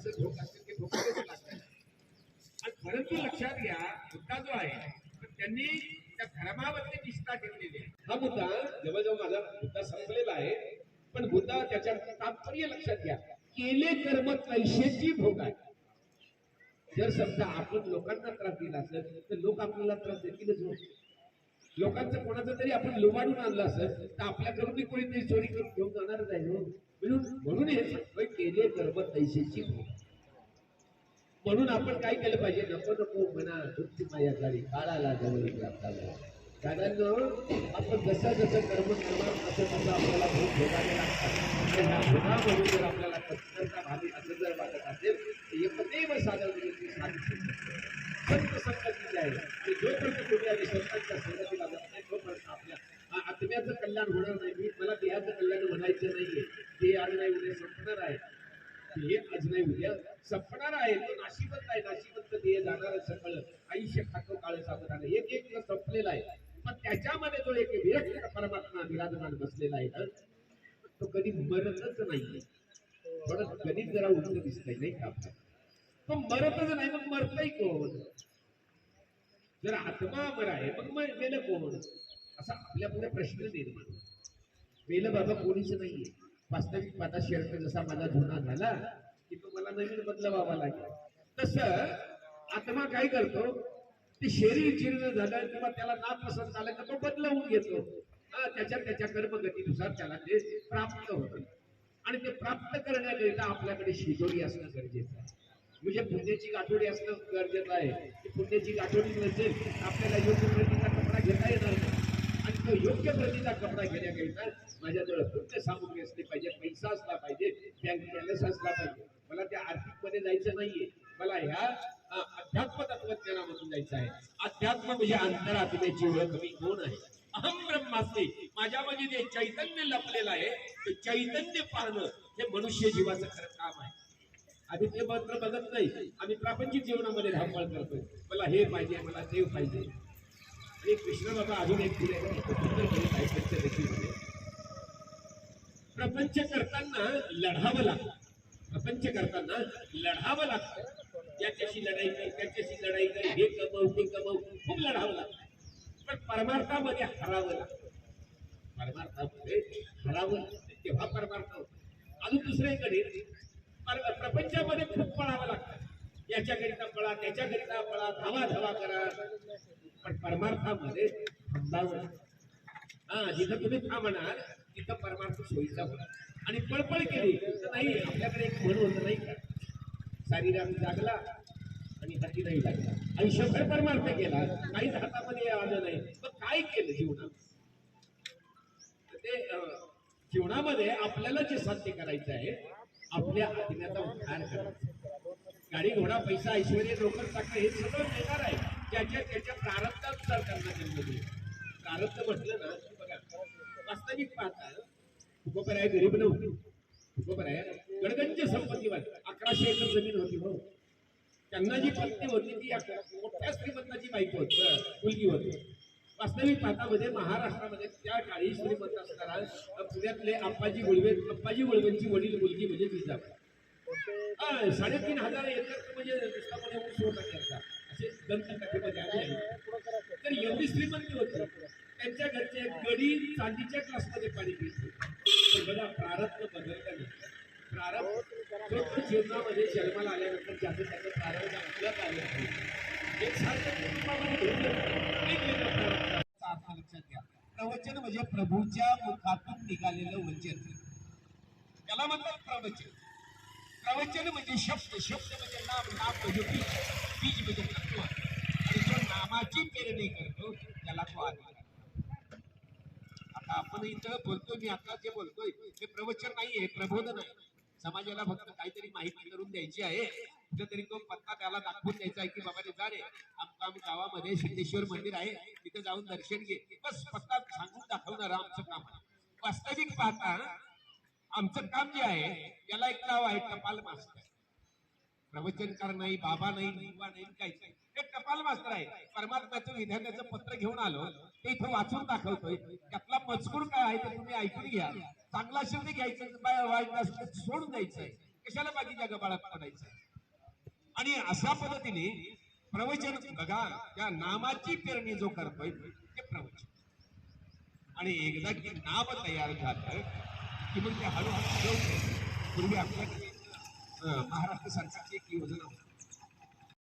माझं भोग असेल ते भोगावेच लागतात. आणि परंतु लक्षात घ्या, मुद्दा जो आहे त्यांनी त्या धर्मावरती निष्ठा ठेवलेली आहे. हा मुद्दा जवळजवळ माझा मुद्दा संपलेला आहे, पण मुद्दा त्याच्या तात्पर्य लक्षात घ्या. केले कर्म कैसेची भोग आहे. जर समजा आपण लोकांना त्रास दिला असेल तर लोक आपल्याला त्रास देतीलच. लोकांचं कोणाचं तरी आपण लुबाडून आणलं असेल तर आपल्याकडून बी कोणीतरी चोरी करून घेऊन जाणारच आहे. म्हणून हे सांगतोय केले कर्म तैसेची भोग. म्हणून आपण काय केलं पाहिजे, नको नको म्हणा दुःखी माया झाली काळाला जवळ लागला. कारण आपण जसं जसं कर्म करणार तसं तसं आपल्याला भोग भोगावे लागतात. ह्या भोगामध्ये जर आपल्याला कष्टाचा भावी असं जर वाटत असेल तर एकमेव साधन म्हणजे संत संगतीचे आहे. आणि जोपर्यंत तुम्ही आधी संतांच्या संगतीला जात नाही तोपर्यंत आपल्या आत्म्याचं कल्याण होणार नाही. मला देहाचं कल्याण म्हणायचं नाहीये. ते आज नाही उद्या संपणार आहे. हे आज नाही उद्या संपणार आहे. तो नाशिवंत आहे. नाशिवंत देह जाणार सगळं आयुष्य खातो काळ साधन एक एक संपलेला आहे. पण त्याच्यामध्ये जो एक विरक्त परमात्मा विराजमान बसलेला आहे ना, तो कधी मरतच नाही. थोडं गणित जरा उलट दिसतंय नाही का आपल्याला. तो मरतच नाही. मग मरतय कोण? जर आत्मा अमर आहे मग मेलं कोण? असा आपल्या पुढे प्रश्न निर्माण. मेलं बाबा कोणीच नाहीये. वास्तविक माझा शर्ट जसा माझा जुना झाला की तो मला नवीन बदलावा लागेल, तसं आत्मा काय करतो, ते शरीर जीर्ण झालं किंवा त्याला नापसंत झालं तर तो बदलवून घेतो. त्याच्या कर्मगतीनुसार त्याला ते प्राप्त होतं. आणि ते प्राप्त करण्याकरिता आपल्याकडे शिजोरी असणं गरजेचं आहे. म्हणजे पुण्याची गाठोडी असणं गरजेचं आहे. की पुण्याची गाठोडी नसेल आपल्याला योग्य प्रतीचा कपडा घेता येणार नाही. आणि तो योग्य प्रतीचा कपडा घेण्याकरिता माझ्याजवळ पुण्य सामुग्री असली पाहिजे, पैसा असला पाहिजे, बँक बॅलन्स असला पाहिजे. मला त्या आर्थिक मध्ये जायचं नाहीये. मला ह्या अध्यात्म तत्वज्ञानामधून जायचं आहे. अध्यात्म म्हणजे अंतरात्म्याची ओळख. मी कोण आहे? अहम ब्रह्मास्मी. माझ्यामध्ये जे चैतन्य लपलेलं आहे ते चैतन्य पाहणं हे मनुष्य जीवाचं खरं काम आहे. आम्ही ते मात्र बघत नाही. आम्ही प्रापंचिक जीवनामध्ये धावपळ करतोय. मला हे पाहिजे, मला देव पाहिजे. आणि कृष्ण बाबा अजून एक पुढे प्रपंच करताना लढावं लागतं. प्रपंच करताना लढावं लागतं. याच्याशी लढाई कर, त्याच्याशी लढाई कर, हे कमव ते कमव, खूप लढावं लागतं. पण परमार्थामध्ये हरावं लागतं. परमार्थामध्ये हरावं लागतं तेव्हा परमार्थ होतो. अजून दुसऱ्याकडे प्रपंचामध्ये खूप पळावं लागतं. याच्याकरिता पळा, त्याच्याकरिता पळा, धावा धावा करा. पण परमार्थामध्ये थांबावं. जिथं तुम्ही थांबणार तिथं परमार्थ सोयीचा होणार. आणि पळपळ केली तर नाही. आपल्याकडे एक म्हण होतं नाही का, शरीरात जागला आणि हाती नाही लागला. आयुष्यभर परमार्थ केला, काहीच हातामध्ये आलं नाही. मग काय केलं जीवनात? ते जीवनामध्ये आपल्याला जे साध्य करायचं आहे, आपल्या आत्म्याचा उद्धार करायचा. गाडी घोडा पैसा ऐश्वर्य नोकर चाकरी हे सगळं मिळणार आहे. त्याच्या प्रारब्धानुसार त्यांना जन्म दिला. प्रारब्ध म्हटलं ना की बघा, वास्तविक पाहता तुकोबर आहे, गरीब नव्हती. तुकोबर आहे गडगंज संपत्तीवान, 1100 एकर जमीन होती. हो, त्यांना जी पत्नी होती ती मोठ्या श्रीमंताची बायको होती, मुलगी होती. वास्तविक पाहतामध्ये महाराष्ट्रामध्ये त्या काळी श्रीमंत असताना पुण्यातले अप्पाजी गुळवेंची वडील मुलगी म्हणजे जिजाबाई. 3,500 एकर म्हणजे नुसता ऊस होता त्यांचा, असे दंतकथेमध्ये आले. तर एवढी श्रीमंती होती. त्यांच्या घरचे गडी चांदीच्या ग्लासमध्ये पाणी पित होते. बघा, प्रारब्ध बदलता नाही. प्रारब्ध जीवनामध्ये जन्माला आल्यानंतर ज्याचं त्याचं प्रारब्ध आपल्यात आलं नाही. एक सारखं लक्षात घ्या. प्रवचन म्हणजे प्रभूच्या मुखातून निघालेलं वचन, त्याला म्हणतात प्रवचन. प्रवचन म्हणजे शब्द, शब्द म्हणजे नाम, नाम म्हणजे बीज, बीज म्हणजे तत्व. आणि जो नामाची पेरणी करतो त्याला तो आधार. आता आपण इथं बोलतोय, मी आता जे बोलतोय ते प्रवचन नाही, हे प्रबोधन आहे. समाजाला फक्त काहीतरी माहिती करून द्यायची आहे. कुठेतरी तो पत्ता त्याला दाखवून द्यायचा आहे की बाबा रे जा रे, आमच्या गावामध्ये सिद्धेश्वर मंदिर आहे, तिथे जाऊन दर्शन घे. बस पत्ता सांगून दाखवणार आमचं काम आहे. वास्तविक पाहता आमचं काम जे आहे याला एक नाव आहे टपाल मास्तर. प्रवचनकार नाही, बाबा नाही, निवा नाही, काहीच नाही. हे टपाल मास्तर आहे. परमात्म्याचं विधानाचं पत्र घेऊन आलो, ते इथं वाचून दाखवतोय. त्यातला मजकूर काय आहे ते तुम्ही ऐकून घ्या. चांगला शब्द घ्यायचा, वाईट सोडून द्यायचंय. कशाला बाकीच्या गबाळात पडायचं. आणि अशा पद्धतीने प्रवचन बघा, त्या नामाची पेरणी जो करतोय ते प्रवचन. आणि एकदा की नाव तयार झालं की मग ते हळूहळू ठेवते. पूर्वी आपल्याकडे महाराष्ट्र सरकारची एक योजना होती.